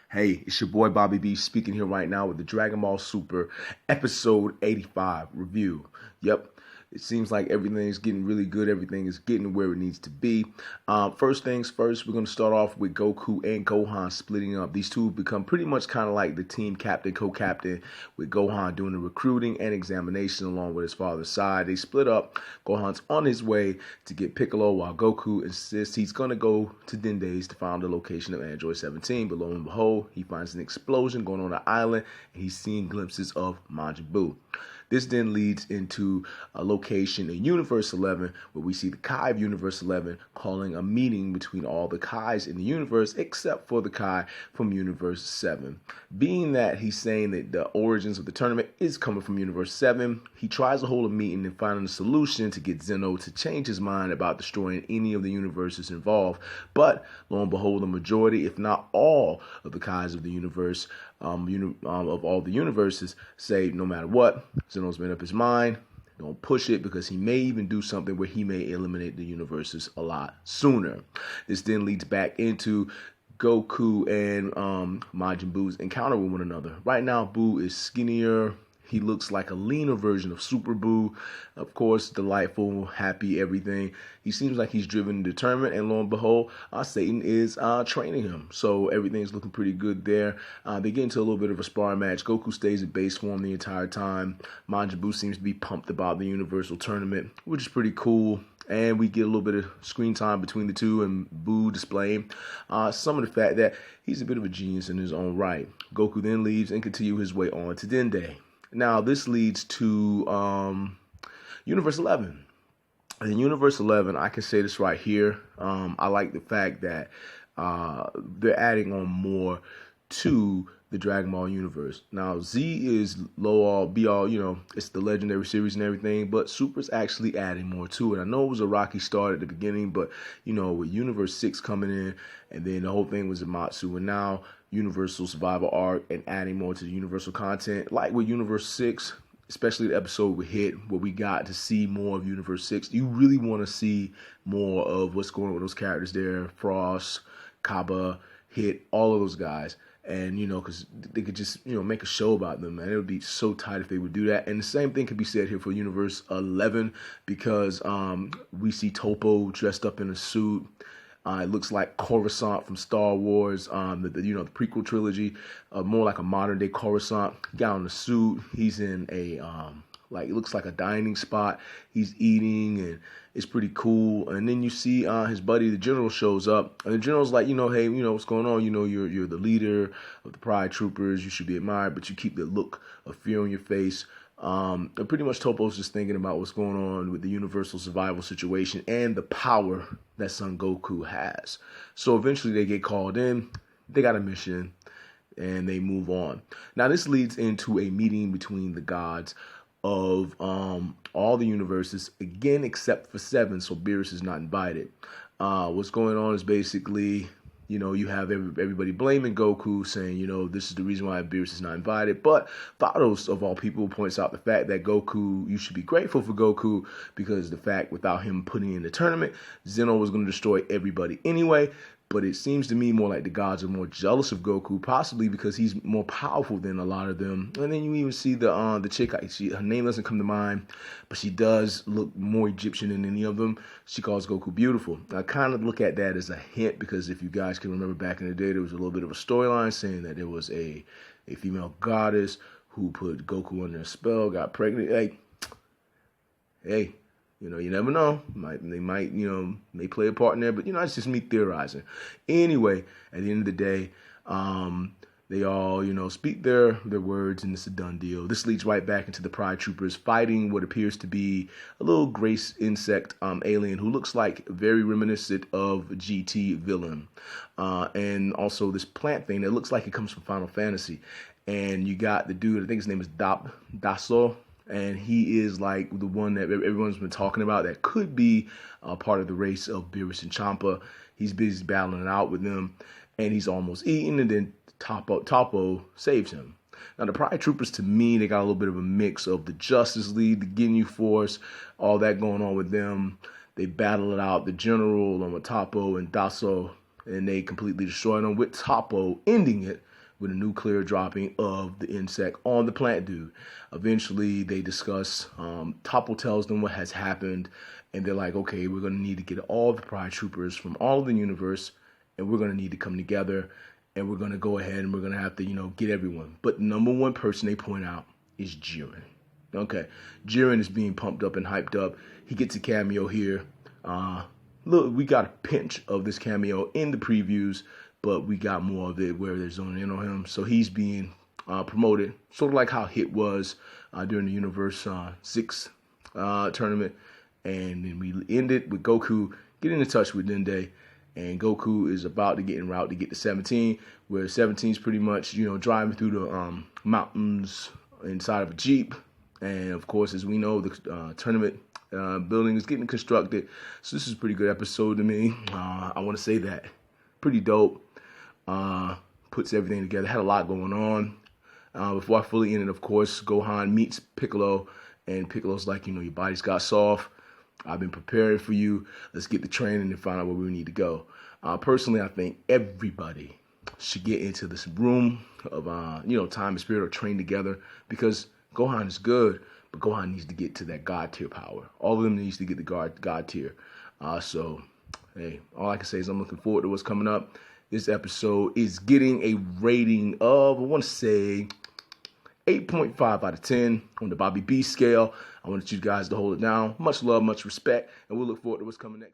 Hey, it's your boy Bobby B speaking here right now with the Dragonball Super episode 85 review. Yep, it seems like everything is getting really good. Everything is getting where it needs to be. First things first, we're going to start off with Goku and Gohan splitting up. These two have become pretty much kind of like the team captain, co-captain, with Gohan doing the recruiting and examination along with his father's side. They split up. Gohan's on his way to get Piccolo while Goku insists he's going to go to Dende's to find the location of Android 17. But lo and behold, he finds an explosion going on the island and he's seeing glimpses of Majin Buu. This then leads into a location in Universe 11 where we see the Kai of Universe 11 calling a meeting between all the Kais in the universe except for the Kai from Universe 7. Being that he's saying that the origins of the tournament is coming from Universe 7, he tries to hold a meeting and find a solution to get Zeno to change his mind about destroying any of the universes involved. But lo and behold, the majority, if not all, of the Kais of the universe of all the universes say no matter what, Zeno's made up his mind. Don't push it because he may even do something where he may eliminate the universes a lot sooner. This then leads back into Goku and Majin Buu's encounter with one another. Right now, Buu is skinnier. He looks like a leaner version of Super Buu. Of course, delightful, happy, everything. He seems like he's driven and determined, and lo and behold, Satan is training him. So everything's looking pretty good there. They get into a little bit of a sparring match. Goku stays at base form the entire time. Majin Buu seems to be pumped about the Universal Tournament, which is pretty cool. And we get a little bit of screen time between the two and Buu displaying some of the fact that he's a bit of a genius in his own right. Goku then leaves and continues his way on to Dende. Now, this leads to Universe 11. In Universe 11, I can say this right here. I like the fact that they're adding on more to the Dragon Ball universe. Now, Z is low all, be all, it's the legendary series and everything, but Super's actually adding more to it. I know it was a rocky start at the beginning, but, with Universe 6 coming in, and then the whole thing was Matsu, and now Universal Survival Arc and adding more to the Universal content, like with Universe 6, especially the episode we hit where we got to see more of Universe 6. You really want to see more of what's going on with those characters there. Frost, Kaba, Hit, all of those guys. And, because they could just, make a show about them, and it would be so tight if they would do that. And the same thing could be said here for Universe 11 because we see Topo dressed up in a suit. It looks like Coruscant from Star Wars, the prequel trilogy, more like a modern day Coruscant. Got on the suit. He's in a it looks like a dining spot. He's eating, and it's pretty cool. And then you see his buddy, the general, shows up, and the general's like, hey, what's going on? You're the leader of the Pride Troopers. You should be admired, but you keep the look of fear on your face. And pretty much Topo's just thinking about what's going on with the universal survival situation and the power that Son Goku has. So eventually they get called in, they got a mission, and they move on. Now this leads into a meeting between the gods of all the universes, again except for 7, so Beerus is not invited. What's going on is basically, you have everybody blaming Goku, saying, this is the reason why Beerus is not invited. But Vados, of all people, points out the fact that Goku, you should be grateful for Goku because the fact without him putting in the tournament, Zeno was going to destroy everybody anyway. But it seems to me more like the gods are more jealous of Goku, possibly because he's more powerful than a lot of them. And then you even see the chick, her name doesn't come to mind, but she does look more Egyptian than any of them. She calls Goku beautiful. I kind of look at that as a hint because if you guys can remember back in the day, there was a little bit of a storyline saying that there was a female goddess who put Goku under a spell, got pregnant. Hey. You never know. They might, may play a part in there, but it's just me theorizing. Anyway, at the end of the day, they all, speak their words, and it's a done deal. This leads right back into the Pride Troopers fighting what appears to be a little grace insect alien who looks like very reminiscent of GT villain, and also this plant thing that looks like it comes from Final Fantasy. And you got the dude, I think his name is Daso. And he is like the one that everyone's been talking about that could be part of the race of Beerus and Champa. He's busy battling it out with them, and he's almost eaten, and then Topo saves him. Now, the Pride Troopers, to me, they got a little bit of a mix of the Justice League, the Ginyu Force, all that going on with them. They battle it out, the General, Topo, and Daso, and they completely destroy them with Topo ending it with a nuclear dropping of the insect on the plant dude. Eventually, they discuss. Topple tells them what has happened, and they're like, okay, we're going to need to get all the Pride Troopers from all of the universe, and we're going to need to come together, and we're going to go ahead and we're going to have to, get everyone. But the number one person they point out is Jurin. Okay, Jurin is being pumped up and hyped up. He gets a cameo here. Look, we got a pinch of this cameo in the previews, but we got more of it where they're zoning in on him. So he's being promoted, sort of like how Hit was during the Universe 6 tournament. And then we ended with Goku getting in touch with Dende. And Goku is about to get en route to get to 17, where 17 is pretty much, driving through the mountains inside of a Jeep. And, of course, as we know, the tournament building is getting constructed. So this is a pretty good episode to me. I want to say that. Pretty dope. Puts everything together. Had a lot going on. Before I fully end it, of course, Gohan meets Piccolo. And Piccolo's like, your body's got soft. I've been preparing for you. Let's get the training and find out where we need to go. Personally, I think everybody should get into this room of, time and spirit or train together, because Gohan is good, but Gohan needs to get to that God tier power. All of them needs to get the God tier. So, hey, all I can say is I'm looking forward to what's coming up. This episode is getting a rating of, I want to say, 8.5 out of 10 on the Bobby B scale. I wanted you guys to hold it down. Much love, much respect, and we'll look forward to what's coming next.